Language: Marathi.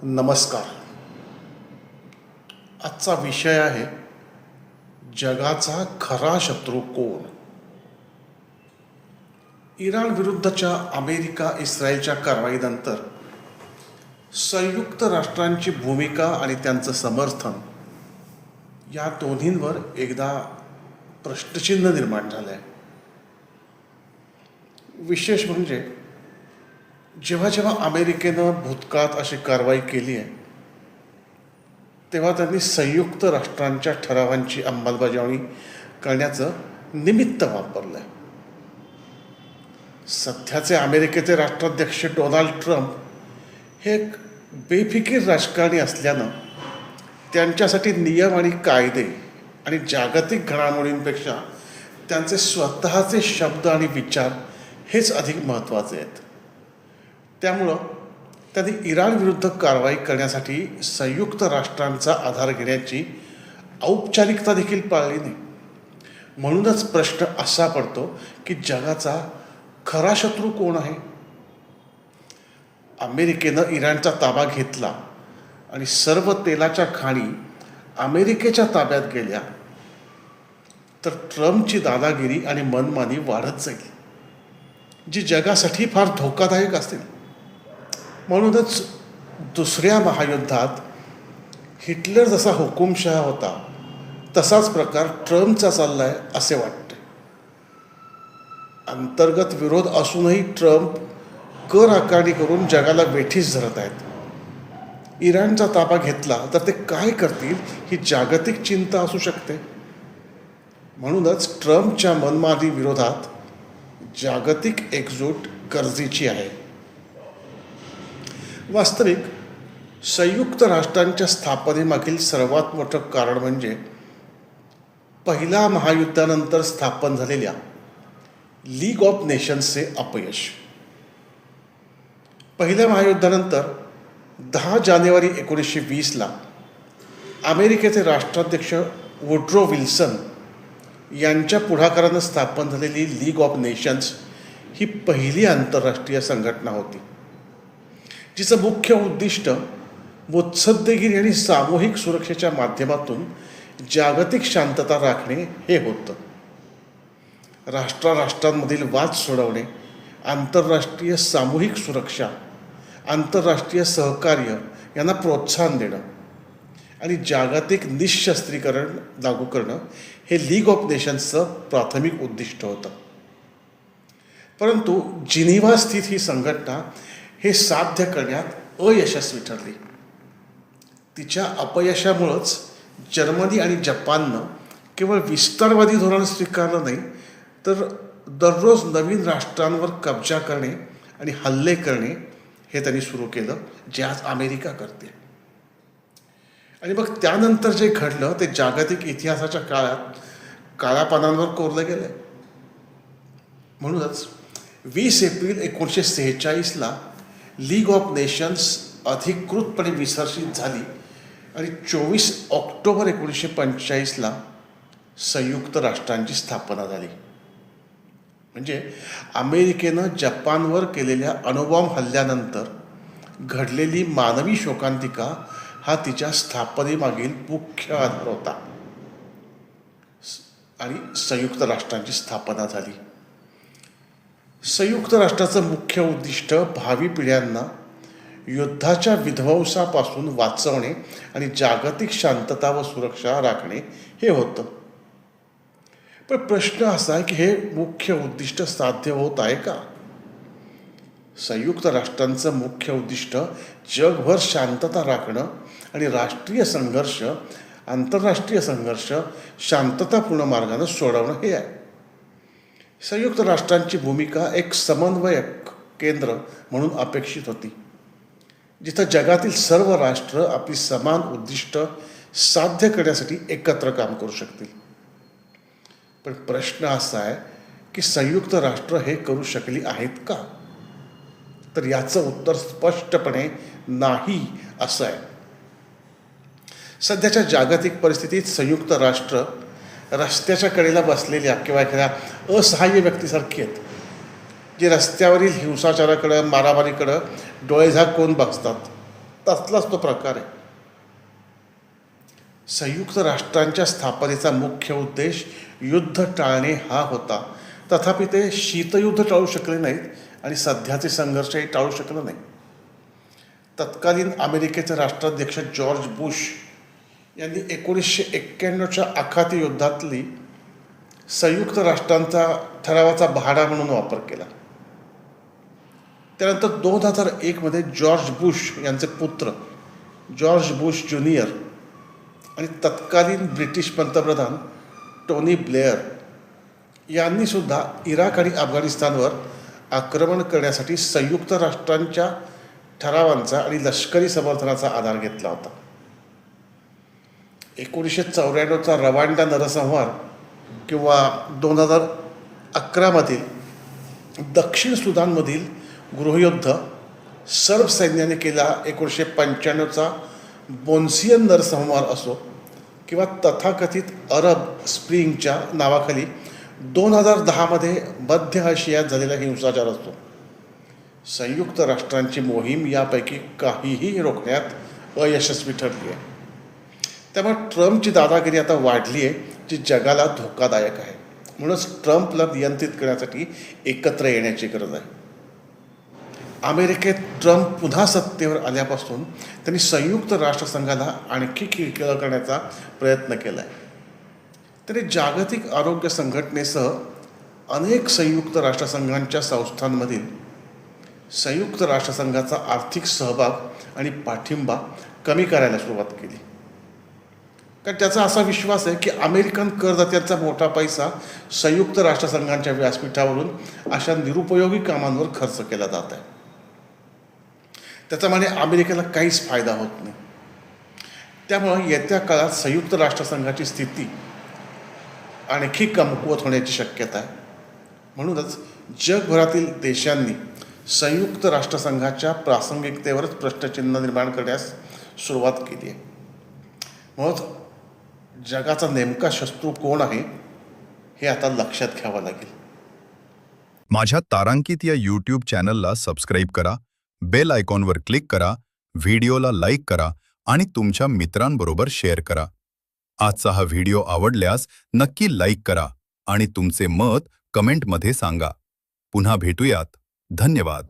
नमस्कार. आजचा विषय आहे जगाचा खरा शत्रू कोण. इराण विरुद्धच्या अमेरिका इस्रायलच्या कारवाईनंतर संयुक्त राष्ट्रांची भूमिका आणि त्यांचं समर्थन या दोन्हींवर एकदा प्रश्नचिन्ह निर्माण झालं आहे. विशेष म्हणजे जेव्हा जेव्हा अमेरिकेनं भूतकाळात अशी कारवाई केली आहे तेव्हा त्यांनी संयुक्त राष्ट्रांच्या ठरावांची अंमलबजावणी करण्याचं निमित्त वापरलं आहे. सध्याचे अमेरिकेचे राष्ट्राध्यक्ष डोनाल्ड ट्रम्प हे एक बेफिकीर राजकारणी असल्यानं त्यांच्यासाठी नियम आणि कायदे आणि जागतिक घडामोडींपेक्षा त्यांचे स्वतःचे शब्द आणि विचार हेच अधिक महत्त्वाचे आहेत. त्यामुळं त्यांनी इराण विरुद्ध कारवाई करण्यासाठी संयुक्त राष्ट्रांचा आधार घेण्याची औपचारिकता देखील पाळली नाही. म्हणूनच प्रश्न असा पडतो की जगाचा खरा शत्रू कोण आहे. अमेरिकेनं इराणचा ताबा घेतला आणि सर्व तेलाच्या खाणी अमेरिकेच्या ताब्यात गेल्या तर ट्रम्पची दादागिरी आणि मनमानी वाढत जाईल, जी जगासाठी फार धोकादायक असेल. म्हणूनच दुसऱ्या महायुद्धात हिटलर जसा हुकुमशहा होता तसाच प्रकार ट्रम्पचा चालला आहे असे वाटते. अंतर्गत विरोध असूनही ट्रम्प कर आकारणी करून जगाला वेठीस धरत आहेत. इराणचा ताबा घेतला तर ते काय करतील ही जागतिक चिंता असू शकते. म्हणूनच ट्रम्पच्या मनमानी विरोधात जागतिक एकजूट गरजेची आहे. वास्तविक संयुक्त राष्ट्रांच्या स्थापनेमागील सर्वात मोठं कारण म्हणजे पहिल्या महायुद्धानंतर स्थापन झालेल्या लीग ऑफ नेशन्सचे अपयश. पहिल्या महायुद्धानंतर 10 जानेवारी 1920ला अमेरिकेचे राष्ट्राध्यक्ष वुड्रो विल्सन यांच्या पुढाकारानं स्थापन झालेली लीग ऑफ नेशन्स ही पहिली आंतरराष्ट्रीय संघटना होती, जिचं मुख्य उद्दिष्ट मुत्सद्देगिरी आणि सामूहिक सुरक्षेच्या माध्यमातून जागतिक शांतता राखणे हे होतं. राष्ट्रांमधील वाद सोडवणे, आंतरराष्ट्रीय सामूहिक सुरक्षा, आंतरराष्ट्रीय सहकार्य यांना प्रोत्साहन देणं आणि जागतिक निःशस्त्रीकरण लागू करणं हे लीग ऑफ नेशन्सचं प्राथमिक उद्दिष्ट होतं. परंतु जिनिव्हा स्थित ही संघटना हे साध्य करण्यात अयशस्वी ठरली. तिच्या अपयशामुळंच जर्मनी आणि जपाननं केवळ विस्तारवादी धोरण स्वीकारलं नाही तर दररोज नवीन राष्ट्रांवर कब्जा करणे आणि हल्ले करणे हे त्यांनी सुरू केलं, जे आज अमेरिका करते. आणि मग त्यानंतर जे घडलं ते जागतिक इतिहासाच्या काळ्या पानांवर कोरलं गेलं. म्हणूनच 20 एप्रिल 1946ला लीग ऑफ नेशन्स अधिकृतपणे विसर्जित झाली आणि 24 ऑक्टोबर 1945ला संयुक्त राष्ट्रांची स्थापना झाली. म्हणजे अमेरिकेनं जपानवर केलेल्या अणुबॉम्ब हल्ल्यानंतर घडलेली मानवी शोकांतिका हा तिच्या स्थापनेमागील मुख्य आधार होता आणि संयुक्त राष्ट्रांची स्थापना झाली. संयुक्त राष्ट्राचं मुख्य उद्दिष्ट भावी पिढ्यांना युद्धाच्या विध्वंसापासून वाचवणे आणि जागतिक शांतता व सुरक्षा राखणे हे होतं. पण प्रश्न असा आहे की हे मुख्य उद्दिष्ट साध्य होत आहे का. संयुक्त राष्ट्रांचं मुख्य उद्दिष्ट जगभर शांतता राखणं आणि आंतरराष्ट्रीय संघर्ष शांततापूर्ण मार्गानं सोडवणं हे आहे. संयुक्त राष्ट्रांची भूमिका एक समन्वयक केंद्र म्हणून अपेक्षित होती, जिथं जगातील सर्व राष्ट्र आपली समान उद्दिष्ट साध्य करण्यासाठी एकत्र काम करू शकतील. पण प्रश्न असा आहे की संयुक्त राष्ट्र हे करू शकली आहेत का. तर याचं उत्तर स्पष्टपणे नाही असं आहे. सध्याच्या जागतिक परिस्थितीत संयुक्त राष्ट्र रस्त्याच्या कडेला बसलेल्या किंवा एखाद्या असहाय्य व्यक्तीसारखी आहेत, जे रस्त्यावरील हिंसाचाराकडं मारामारीकडं डोळे झाकून बघतात तसलाच तो प्रकार आहे. संयुक्त राष्ट्रांच्या स्थापनेचा मुख्य उद्देश युद्ध टाळणे हा होता. तथापि ते शीतयुद्ध टाळू शकले नाहीत आणि सध्याचे संघर्षही टाळू शकले नाही. तत्कालीन अमेरिकेचे राष्ट्राध्यक्ष जॉर्ज बुश यांनी 1991च्या आखाती युद्धातली संयुक्त राष्ट्रांचा ठरावाचा भाडा म्हणून वापर केला. त्यानंतर 2001मध्ये जॉर्ज बुश यांचे पुत्र जॉर्ज बुश ज्युनियर आणि तत्कालीन ब्रिटिश पंतप्रधान टोनी ब्लेअर यांनी सुद्धा इराक आणि अफगाणिस्तानवर आक्रमण करण्यासाठी संयुक्त राष्ट्रांच्या ठरावांचा आणि लष्करी समर्थनाचा आधार घेतला होता. 1994चा रवांडा नरसंहार किंवा 2011मधील दक्षिण सुदानमधील गृहयुद्ध, सर्ब सैन्याने केला 1995चा बोन्सियन नरसंहार असो किंवा तथाकथित अरब स्प्रिंगच्या नावाखाली 2010मध्ये मध्य आशियात झालेला हिंसाचार असतो, संयुक्त राष्ट्रांची मोहीम यापैकी काहीही रोखण्यात अयशस्वी ठरली आहे. त्यामुळे ट्रम्पची दादागिरी आता वाढली आहे, जी जगाला धोकादायक आहे. म्हणूनच ट्रम्पला नियंत्रित करण्यासाठी एकत्र येण्याची गरज आहे. अमेरिकेत ट्रम्प पुन्हा सत्तेवर आल्यापासून त्यांनी संयुक्त राष्ट्रसंघाला आणखी खिळखिळा करण्याचा प्रयत्न केला आहे. त्यांनी जागतिक आरोग्य संघटनेसह अनेक संयुक्त राष्ट्रसंघांच्या संस्थांमधील संयुक्त राष्ट्रसंघाचा आर्थिक सहभाग आणि पाठिंबा कमी करायला सुरुवात केली. कारण त्याचा असा विश्वास आहे की अमेरिकन करदात्यांचा मोठा पैसा संयुक्त राष्ट्रसंघांच्या व्यासपीठावरून अशा निरुपयोगी कामांवर खर्च केला जात आहे. त्याच्यामुळे अमेरिकेला काहीच फायदा होत नाही. त्यामुळं येत्या काळात संयुक्त राष्ट्रसंघाची स्थिती आणखी कमकुवत होण्याची शक्यता आहे. म्हणूनच जगभरातील देशांनी संयुक्त राष्ट्रसंघाच्या प्रासंगिकतेवरच प्रश्नचिन्ह निर्माण करण्यास सुरुवात केली आहे. म्हणून जगाचा नेमका शत्रू कोण आहे हे आता लक्षात घ्यावं लागेल. माझ्या तारांकित या यूट्यूब चॅनलला सबस्क्राईब करा, बेल आयकॉनवर क्लिक करा, व्हिडिओला लाईक करा आणि तुमच्या मित्रांबरोबर शेअर करा. आजचा हा व्हिडिओ आवडल्यास नक्की लाईक करा आणि तुमचे मत कमेंटमध्ये सांगा. पुन्हा भेटूयात. धन्यवाद.